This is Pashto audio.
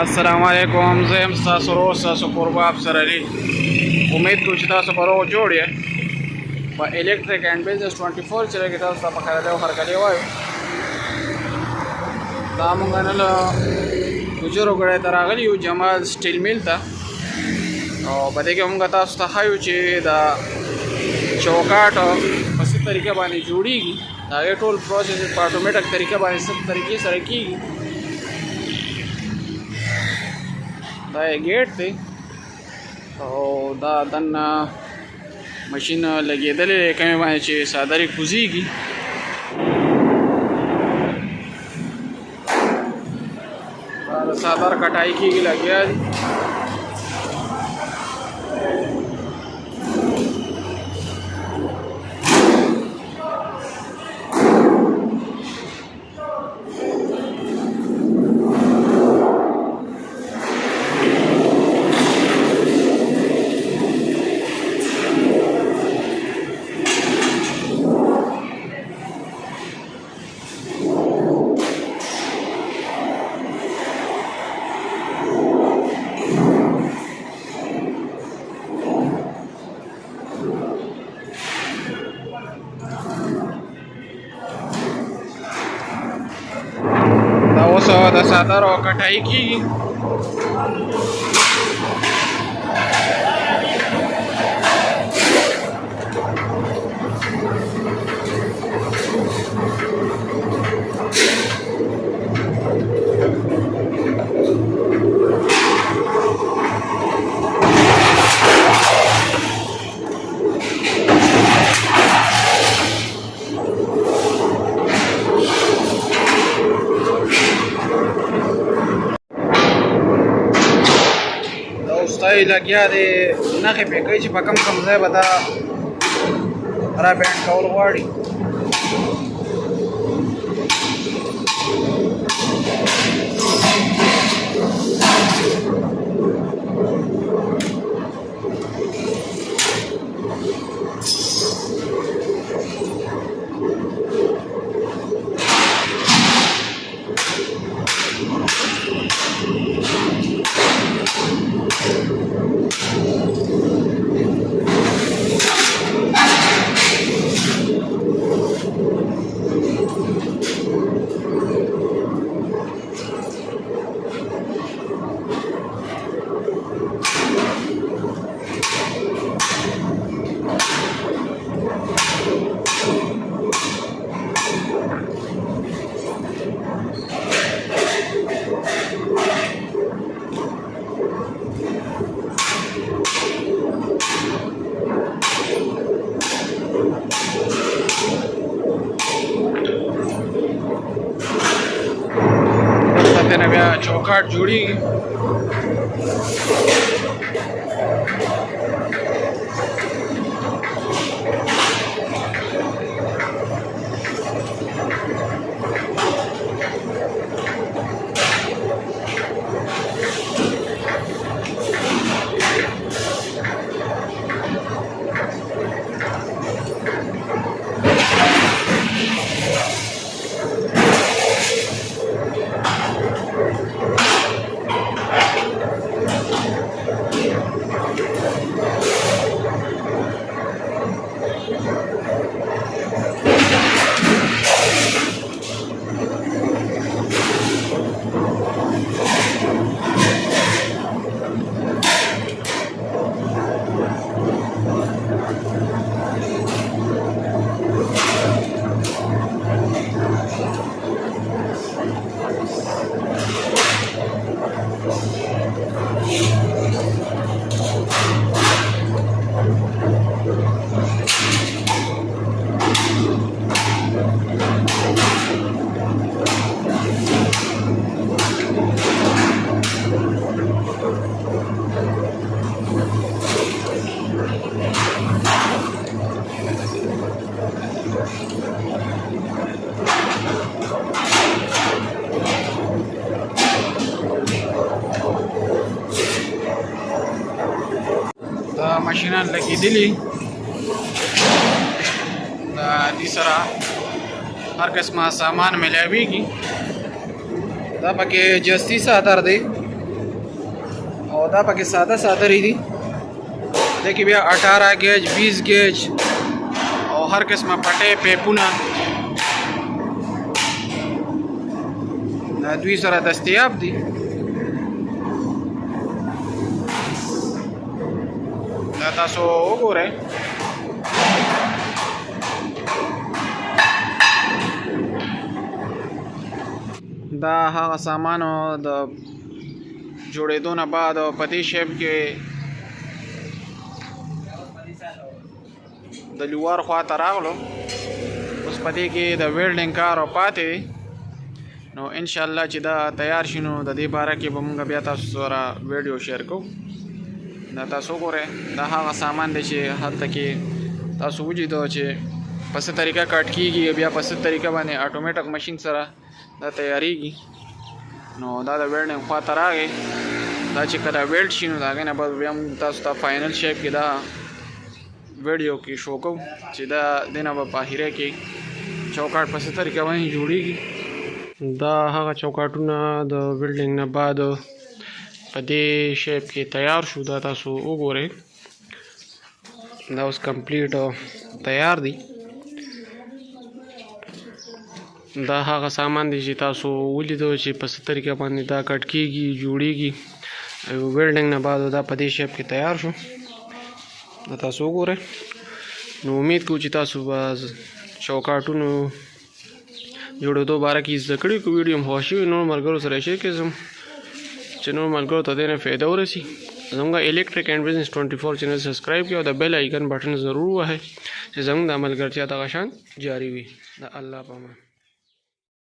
السلام علیکم. زه یم ستاسو ورور ستاسو قربا افسر علي. امید کوم چې تاسو به روغ جوړ یې. په الیکټریک اینډ بزنس 24 چې لګي تاسو ته په کار له هرکلی وایو. دا مونږ نن له ګجرو ګړی ته راغلي یو جمال سټیل میل ته، او په دې کې مونږ تاسو ته ښایو چې دا چوکاٹ په څه طریقه باندې جوړیږي. دا هغې ټول پروسس په اټومیټیک طریقه باندې څه طریقې سره کېږي. دا یې ګیټ دی او دا دننه مشین لګېدلې دی کومې باندې چې څادرې کوزېږي. دا د څادر کټائی کېږي لګیا دي. دا اوس د څادر او کټائی کېږي. لګیا دی نښې پې کوي چې په کم کم ځای به دا را بینډ کول غواړي. دلته بیا چوکاٹ جوړیږي. مشینان لګېدلي دا دې سره هر قسمه سامان ملاویږي. دا پکې جستی څادر دی او دا پکې ساده ساده دي. دې کې بیا 18 گیج 20 گیج او هر قسمه پټې پیپونه دا دوی سره دستیاب دي. دا تاسو وګورئ. دا هغه سامانو د جوړېدو نه بعد په دې شیپ کې د لوار خوا ته راغلو. اوس په دې کې د ویلډینګ کار پاتې دی. نو انشاءالله چې دا تیار شي نو د دې باره کې به مونږ بیا تاسو سره ویډیو شیر کوو. دا تاسو وګورئ. دا هغه سامان دی چې هلته کې تاسو ولیدو چې په څه طریقه کټ کېږي، بیا په څه طریقه باندې اټومیټک مشین سره دا تیاریږي. نو دا د ویلډینګ خوا ته راغی. دا چې کله ویلډ شي نو د هغې نه بعد بیا موږ تاسو ته فاینل شیپ کې دا ویډیو کې شو کوو چې دا دې نه به په اخره کې چوکاټ په څه طریقه باندې جوړېږي. دا هغه چوکاټونه د ویلډینګ نه بعد په دې شیپ کې تیار شو. دا تاسو وګورئ. دا اوس کمپلیټ تیار دی. دا هغه سامان دی چې تاسو ولیدو چې په څه طریقه باندې دا کټ کېږي جوړېږي. ویلډینګ نه بعد دا په دې شیپ کې تیار شو. دا تاسو وګورئ. نو امید کوو چې تاسو به چوکاټونو جوړېدو باره کې زده کړي. که ویډیو هم خوښ شوي نور ملګرو سره شیر کړئ چې نور ملګرو ته دې نه فایده ورسي. زموږ الیکټریک اینډ بزنس 24 چینل سبسکرایب کړئ او د بیل آیکن بټن ضرور ووهئ چې زموږ د ملګرتیا دغه شان جاري وي. د الله په امان.